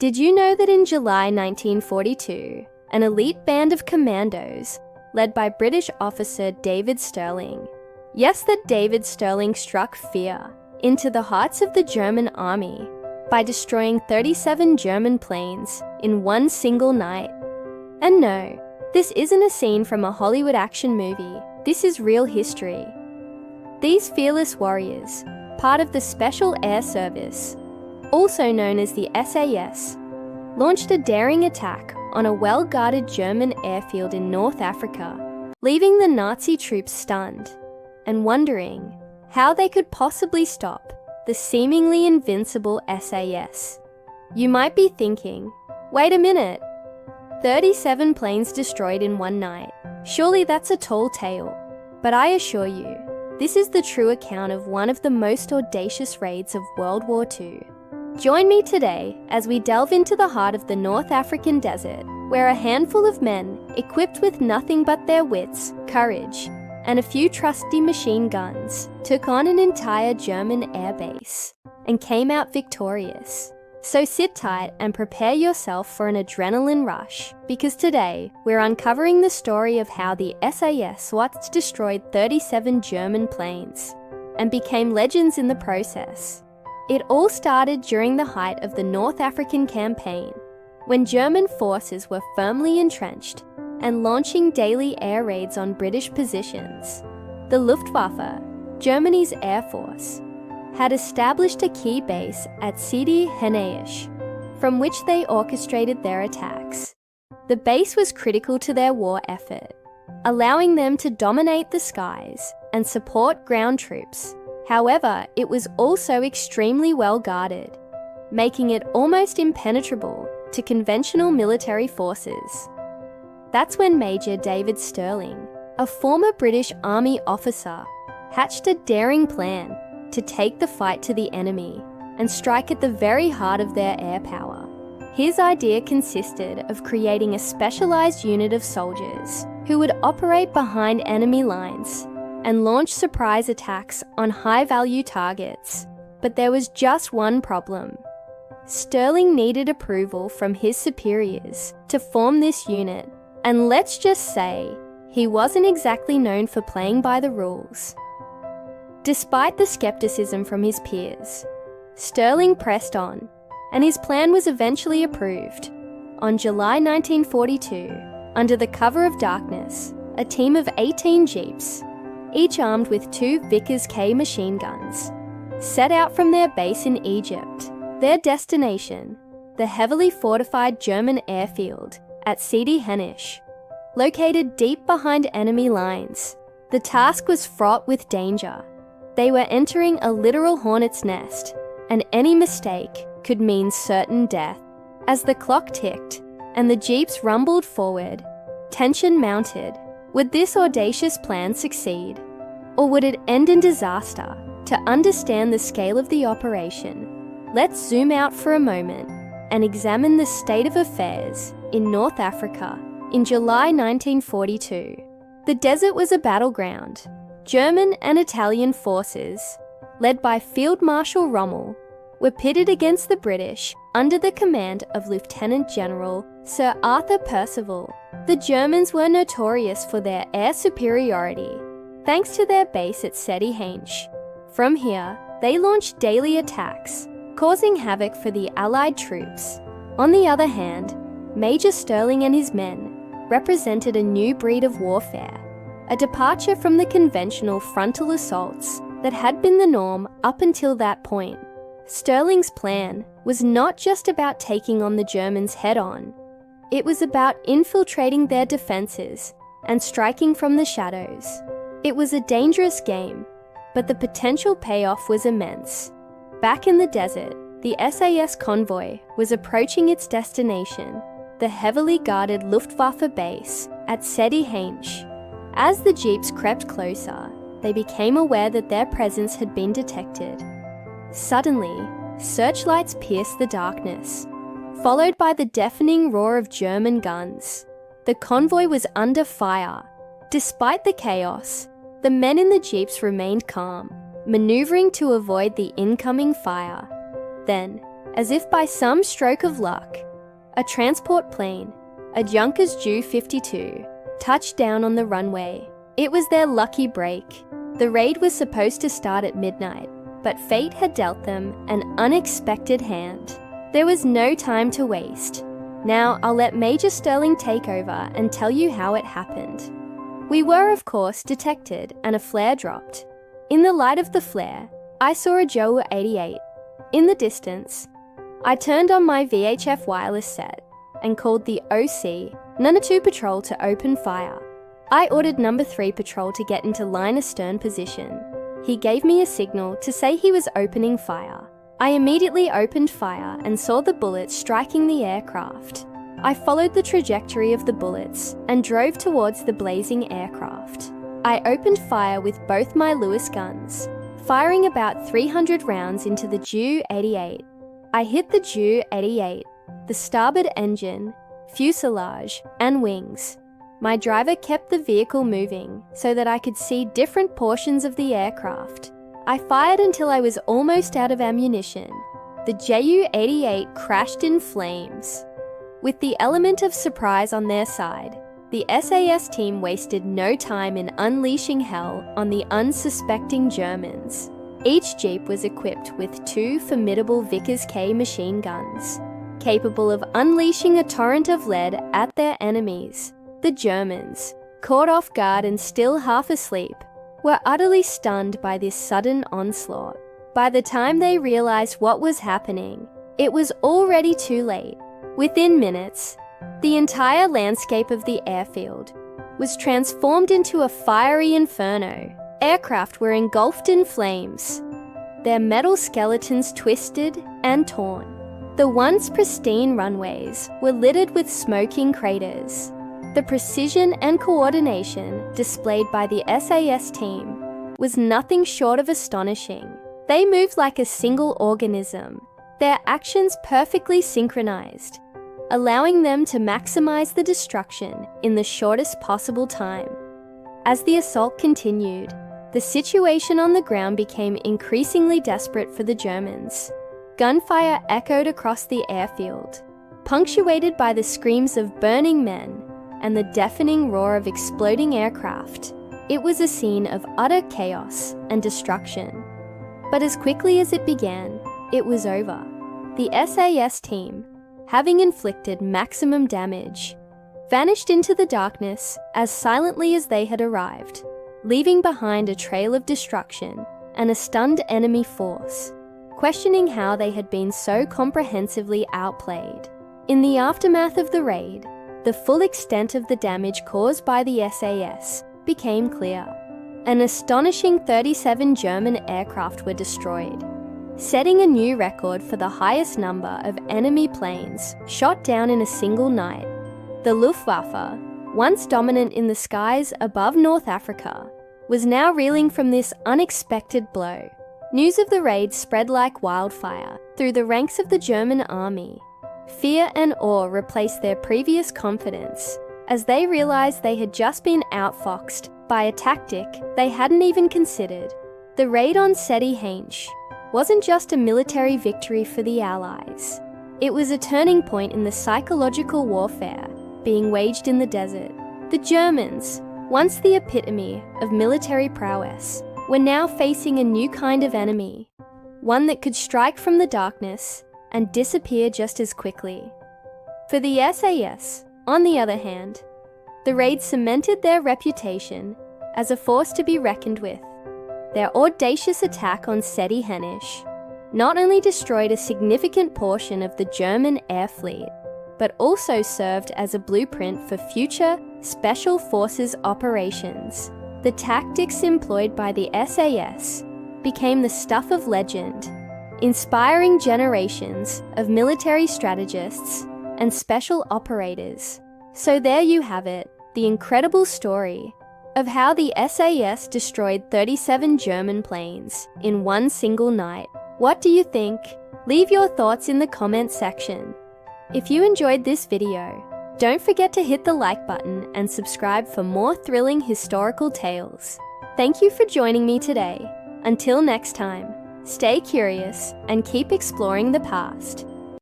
Did you know that in July 1942, an elite band of commandos, led by British officer David Stirling, yes, that David Stirling struck fear into the hearts of the German army by destroying 37 German planes in one single night? And no, this isn't a scene from a Hollywood action movie. This is real history. These fearless warriors, part of the Special Air Service, also known as the SAS, launched a daring attack on a well-guarded German airfield in North Africa, leaving the Nazi troops stunned and wondering how they could possibly stop the seemingly invincible SAS. You might be thinking, wait a minute, 37 planes destroyed in one night. Surely that's a tall tale. But I assure you, this is the true account of one of the most audacious raids of World War II. Join me today as we delve into the heart of the North African desert, where a handful of men, equipped with nothing but their wits, courage, and a few trusty machine guns, took on an entire German airbase and came out victorious. So sit tight and prepare yourself for an adrenaline rush, because today we're uncovering the story of how the SAS once destroyed 37 German planes and became legends in the process. It all started during the height of the North African campaign, when German forces were firmly entrenched and launching daily air raids on British positions. The Luftwaffe, Germany's air force, had established a key base at Sidi Haneish, from which they orchestrated their attacks. The base was critical to their war effort, allowing them to dominate the skies and support ground troops. However, it was also extremely well guarded, making it almost impenetrable to conventional military forces. That's when Major David Stirling, a former British Army officer, hatched a daring plan to take the fight to the enemy and strike at the very heart of their air power. His idea consisted of creating a specialized unit of soldiers who would operate behind enemy lines and launch surprise attacks on high-value targets. But there was just one problem. Stirling needed approval from his superiors to form this unit, and let's just say, he wasn't exactly known for playing by the rules. Despite the skepticism from his peers, Stirling pressed on, and his plan was eventually approved. On July 1942, under the cover of darkness, a team of 18 jeeps, each armed with 2 Vickers K machine guns, set out from their base in Egypt. Their destination, the heavily fortified German airfield at Sidi Haneish, located deep behind enemy lines. The task was fraught with danger. They were entering a literal hornet's nest, and any mistake could mean certain death. As the clock ticked and the jeeps rumbled forward, tension mounted. Would this audacious plan succeed, or would it end in disaster? To understand the scale of the operation, let's zoom out for a moment and examine the state of affairs in North Africa in July 1942. The desert was a battleground. German and Italian forces, led by Field Marshal Rommel, were pitted against the British under the command of Lieutenant General Sir Arthur Percival. The Germans were notorious for their air superiority, thanks to their base at Sidi Haneish. From here, they launched daily attacks, causing havoc for the Allied troops. On the other hand, Major Stirling and his men represented a new breed of warfare, a departure from the conventional frontal assaults that had been the norm up until that point. Stirling's plan was not just about taking on the Germans head-on. It was about infiltrating their defenses and striking from the shadows. It was a dangerous game, but the potential payoff was immense. Back in the desert, the SAS convoy was approaching its destination, the heavily guarded Luftwaffe base at Sidi Haneish. As the jeeps crept closer, they became aware that their presence had been detected. Suddenly, searchlights pierced the darkness, followed by the deafening roar of German guns. The convoy was under fire. Despite the chaos, the men in the jeeps remained calm, maneuvering to avoid the incoming fire. Then, as if by some stroke of luck, a transport plane, a Junkers Ju-52, touched down on the runway. It was their lucky break. The raid was supposed to start at midnight, but fate had dealt them an unexpected hand. There was no time to waste. Now I'll let Major Stirling take over and tell you how it happened. We were, of course, detected and a flare dropped. In the light of the flare, I saw a Ju-88. In the distance, I turned on my VHF wireless set and called the OC No. 2 Patrol to open fire. I ordered No. 3 Patrol to get into line astern position. He gave me a signal to say he was opening fire. I immediately opened fire and saw the bullets striking the aircraft. I followed the trajectory of the bullets and drove towards the blazing aircraft. I opened fire with both my Lewis guns, firing about 300 rounds into the Ju-88. I hit the Ju-88, the starboard engine, fuselage, and wings. My driver kept the vehicle moving so that I could see different portions of the aircraft. I fired until I was almost out of ammunition. The Ju-88 crashed in flames. With the element of surprise on their side, the SAS team wasted no time in unleashing hell on the unsuspecting Germans. Each jeep was equipped with 2 formidable Vickers K machine guns, capable of unleashing a torrent of lead at their enemies. The Germans, caught off guard and still half asleep, were utterly stunned by this sudden onslaught. By the time they realized what was happening, it was already too late. Within minutes, the entire landscape of the airfield was transformed into a fiery inferno. Aircraft were engulfed in flames, their metal skeletons twisted and torn. The once pristine runways were littered with smoking craters. The precision and coordination displayed by the SAS team was nothing short of astonishing. They moved like a single organism, their actions perfectly synchronized, allowing them to maximize the destruction in the shortest possible time. As the assault continued, the situation on the ground became increasingly desperate for the Germans. Gunfire echoed across the airfield, punctuated by the screams of burning men and the deafening roar of exploding aircraft. It was a scene of utter chaos and destruction. But as quickly as it began, it was over. The SAS team, having inflicted maximum damage, vanished into the darkness as silently as they had arrived, leaving behind a trail of destruction and a stunned enemy force, questioning how they had been so comprehensively outplayed. In the aftermath of the raid, the full extent of the damage caused by the SAS became clear. An astonishing 37 German aircraft were destroyed, setting a new record for the highest number of enemy planes shot down in a single night. The Luftwaffe, once dominant in the skies above North Africa, was now reeling from this unexpected blow. News of the raid spread like wildfire through the ranks of the German army. Fear and awe replaced their previous confidence as they realized they had just been outfoxed by a tactic they hadn't even considered. The raid on Sidi Haneish wasn't just a military victory for the Allies. It was a turning point in the psychological warfare being waged in the desert. The Germans, once the epitome of military prowess, were now facing a new kind of enemy, one that could strike from the darkness and disappear just as quickly. For the SAS, on the other hand, the raid cemented their reputation as a force to be reckoned with. Their audacious attack on Sidi Haneish not only destroyed a significant portion of the German air fleet, but also served as a blueprint for future Special Forces operations. The tactics employed by the SAS became the stuff of legend, inspiring generations of military strategists and special operators. So there you have it, the incredible story of how the SAS destroyed 37 German planes in one single night. What do you think? Leave your thoughts in the comments section. If you enjoyed this video, don't forget to hit the like button and subscribe for more thrilling historical tales. Thank you for joining me today. Until next time, stay curious and keep exploring the past.